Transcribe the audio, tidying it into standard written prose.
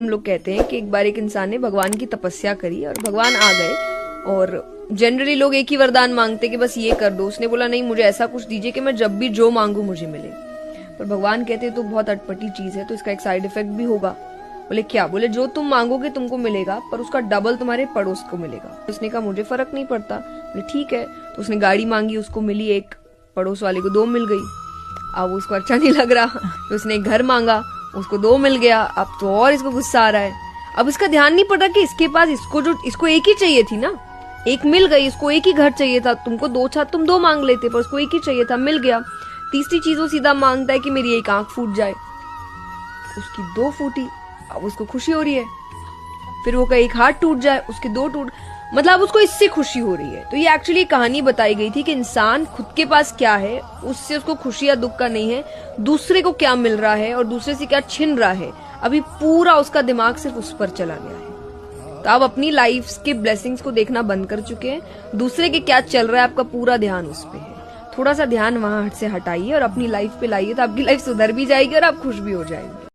हम लोग कहते हैं कि एक बार एक इंसान ने भगवान की तपस्या करी और भगवान आ गए। और जनरली लोग एक ही वरदान मांगते कि बस ये कर दो। उसने बोला नहीं, मुझे ऐसा कुछ दीजिए कि मैं जब भी जो मांगू मुझे मिले। पर भगवान कहते तो बहुत अटपटी चीज है, तो इसका एक साइड इफेक्ट भी होगा। बोले क्या? बोले जो तुम मांगोगे तुमको मिलेगा, पर उसका डबल तुम्हारे पड़ोस को मिलेगा। उसने कहा मुझे फर्क नहीं पड़ता। बोले ठीक है। तो उसने गाड़ी मांगी, उसको मिली एक, पड़ोस वाले को 2 मिल गई। अब उसको अच्छा नहीं लग रहा, तो उसने एक घर मांगा, उसको 2 मिल गया। अब तो और इसको गुस्सा आ रहा है। अब इसका ध्यान नहीं पड़ा कि इसके पास इसको एक ही चाहिए थी ना, एक मिल गई। इसको एक ही घर चाहिए था, तुमको 2 छत तुम 2 मांग लेते, पर उसको एक ही चाहिए था, मिल गया। तीसरी चीज वो सीधा मांगता है कि मेरी एक आंख फूट जाए, उसकी 2 फूटी, अब उसको खुशी हो रही है। फिर वो का एक हाथ टूट जाए, उसके 2 टूट, मतलब उसको इससे खुशी हो रही है। तो ये एक्चुअली कहानी बताई गई थी कि इंसान खुद के पास क्या है उससे उसको खुशी या दुख का नहीं है, दूसरे को क्या मिल रहा है और दूसरे से क्या छिन रहा है, अभी पूरा उसका दिमाग सिर्फ उस पर चला गया है। तो आप अपनी लाइफ के ब्लेसिंग्स को देखना बंद कर चुके हैं, दूसरे के क्या चल रहा है आपका पूरा ध्यान उस पे है। थोड़ा सा ध्यान वहां से हटाइए और अपनी लाइफ पे लाइए, तो आपकी लाइफ सुधर भी जाएगी और आप खुश भी हो जाएंगे।